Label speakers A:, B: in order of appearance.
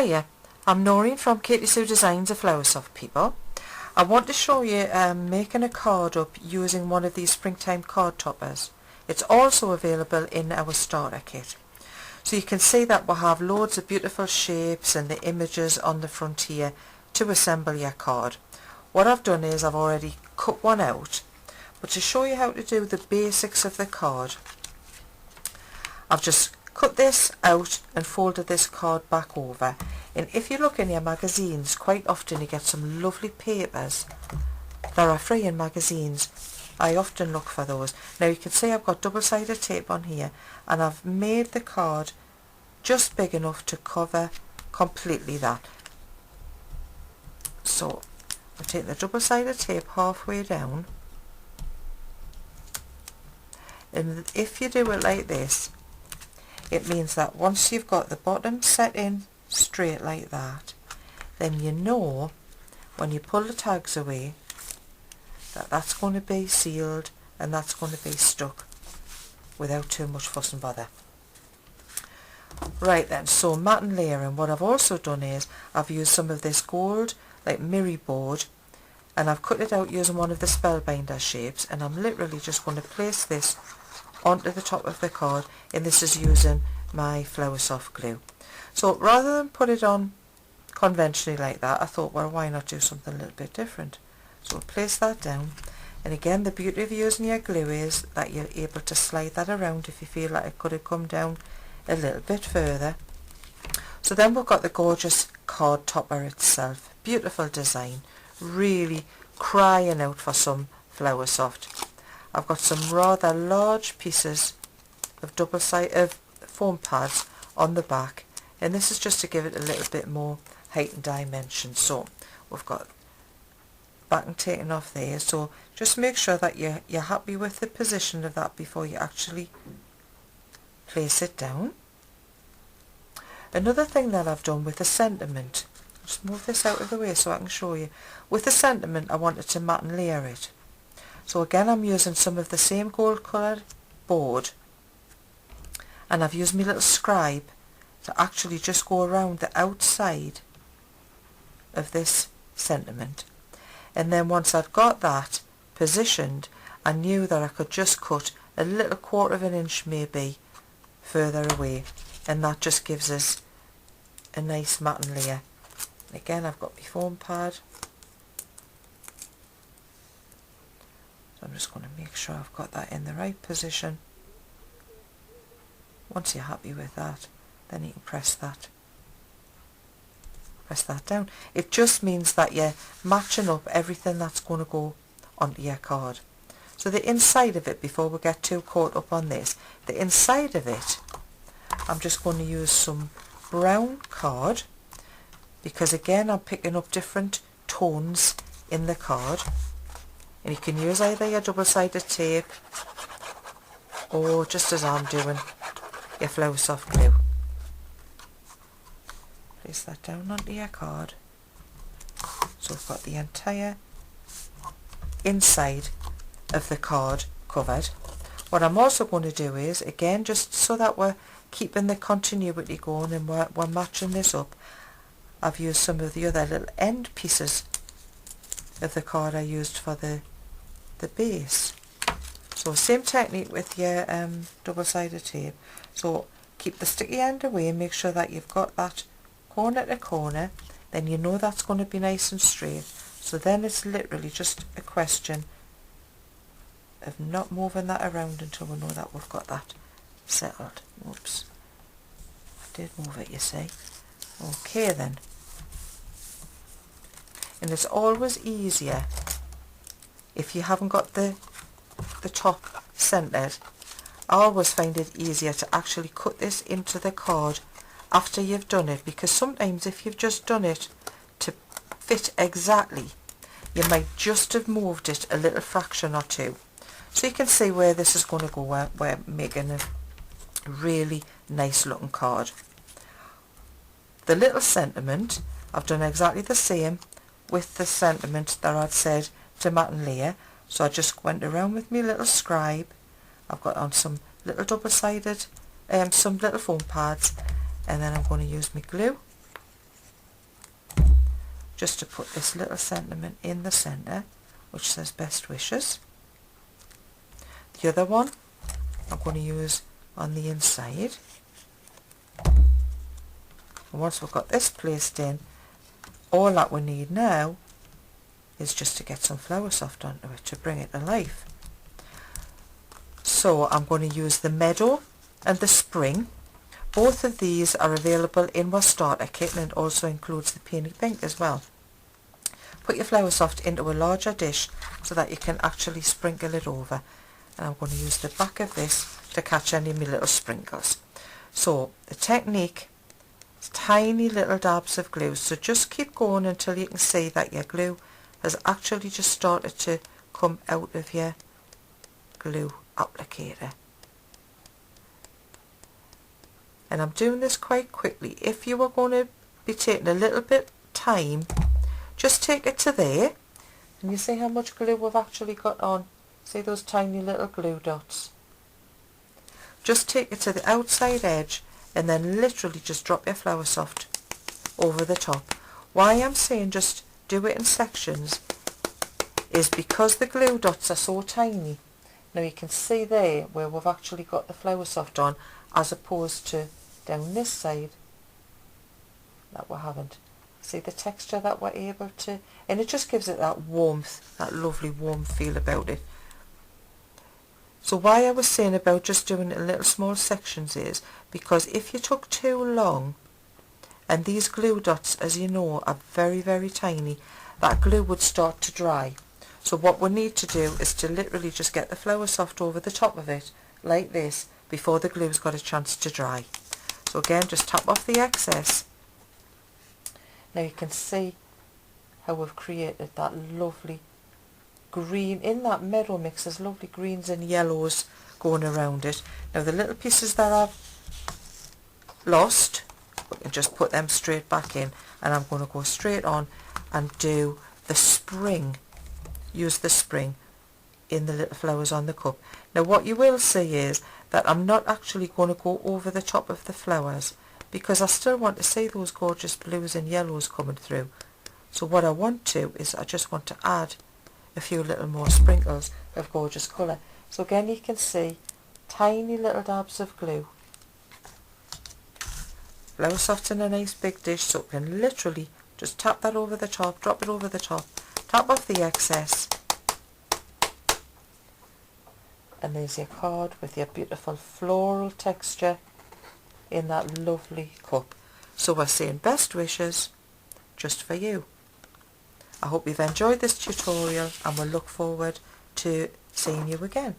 A: Hiya, I'm Noreen from Katy Designs, a Flower Soft people. I want to show you making a card up using one of these springtime card toppers. It's also available in our starter kit. So you can see that we'll have loads of beautiful shapes and the images on the front here to assemble your card. What I've done is I've already cut one out, but to show you how to do the basics of the card, I've just cut this out and folded this card back over. And if you look in your magazines, quite often you get some lovely papers that are free in magazines. I often look for those. Now you can see I've got double-sided tape on here, and I've made the card just big enough to cover completely that. So I've taken the double-sided tape halfway down, and if you do it like this, it means that once you've got the bottom set in straight like that, then you know when you pull the tags away that that's going to be sealed and that's going to be stuck without too much fuss and bother. Right then, so mat and layering, what I've also done is I've used some of this gold like mirror board, and I've cut it out using one of the spellbinder shapes, and I'm literally just going to place this onto the top of the card, and this is using my Flower Soft glue. So rather than put it on conventionally like that, I thought, well, why not do something a little bit different? So I'll place that down, and again the beauty of using your glue is that you're able to slide that around if you feel like it could have come down a little bit further. So then we've got the gorgeous card topper itself. Beautiful design, really crying out for some Flower Soft. I've got some rather large pieces of double-sided foam pads on the back, and this is just to give it a little bit more height and dimension. So we've got backing taken off there, so just make sure that you're happy with the position of that before you actually place it down. Another thing that I've done with the sentiment, just move this out of the way so I can show you. With the sentiment, I wanted to mat and layer it. So again, I'm using some of the same gold coloured board, and I've used my little scribe to actually just go around the outside of this sentiment. And then once I'd got that positioned, I knew that I could just cut a little 1/4 of an inch maybe further away, and that just gives us a nice mat and layer. And again, I've got my foam pad. I'm just going to make sure I've got that in the right position. Once you're happy with that, then you can press that down. It just means that you're matching up everything that's going to go onto your card. So the inside of it, before we get too caught up on this, the inside of it, I'm just going to use some brown card, because again I'm picking up different tones in the card. And you can use either your double-sided tape or, just as I'm doing, your Flower Soft glue. Place that down onto your card. So we've got the entire inside of the card covered. What I'm also going to do is, again, just so that we're keeping the continuity going and we're matching this up, I've used some of the other little end pieces of the card I used for the base. So same technique with your double-sided tape. So keep the sticky end away and make sure that you've got that corner to corner, then you know that's going to be nice and straight. So then it's literally just a question of not moving that around until we know that we've got that settled. Oops, I did move it, you see. Okay then. And it's always easier if you haven't got the top centered. I always find it easier to actually cut this into the card after you've done it, because sometimes if you've just done it to fit exactly, you might just have moved it a little fraction or two. So you can see where this is going to go. We're making a really nice looking card. The little sentiment, I've done exactly the same with the sentiment that I'd said to mat and layer. So I just went around with my little scribe. I've got on some little double-sided, some little foam pads, and then I'm going to use my glue just to put this little sentiment in the centre, which says best wishes. The other one I'm going to use on the inside. And once we've got this placed in, all that we need now is just to get some flower soft onto it to bring it to life. So I'm going to use the Meadow and the Spring. Both of these are available in my starter kit, and it also includes the Peony Pink as well. Put your flower soft into a larger dish so that you can actually sprinkle it over. And I'm going to use the back of this to catch any of my little sprinkles. So the technique is tiny little dabs of glue. So just keep going until you can see that your glue has actually just started to come out of your glue applicator. And I'm doing this quite quickly. If you are going to be taking a little bit time, just take it to there, and you see how much glue we've actually got on. See those tiny little glue dots? Just take it to the outside edge and then literally just drop your flower soft over the top. Why I'm saying just do it in sections is because the glue dots are so tiny. Now you can see there where we've actually got the flower soft on, as opposed to down this side that we haven't. See the texture that we're able to, and it just gives it that warmth, that lovely warm feel about it. So why I was saying about just doing it in little small sections is because if you took too long, and these glue dots, as you know, are very, very tiny, that glue would start to dry. So what we need to do is to literally just get the flower soft over the top of it, like this, before the glue's got a chance to dry. So again, just tap off the excess. Now you can see how we've created that lovely green. In that meadow mix, there's lovely greens and yellows going around it. Now the little pieces that I've lost, we can just put them straight back in, and I'm going to go straight on and do the spring. Use the spring in the little flowers on the cup. Now what you will see is that I'm not actually going to go over the top of the flowers, because I still want to see those gorgeous blues and yellows coming through. So what I want to is I just want to add a few little more sprinkles of gorgeous colour. So again, you can see tiny little dabs of glue. Flower soft in a nice big dish, so we can literally just tap that over the top, drop it over the top, tap off the excess, and there's your card with your beautiful floral texture in that lovely cup. So we're saying best wishes just for you. I hope you've enjoyed this tutorial, and we'll look forward to seeing you again.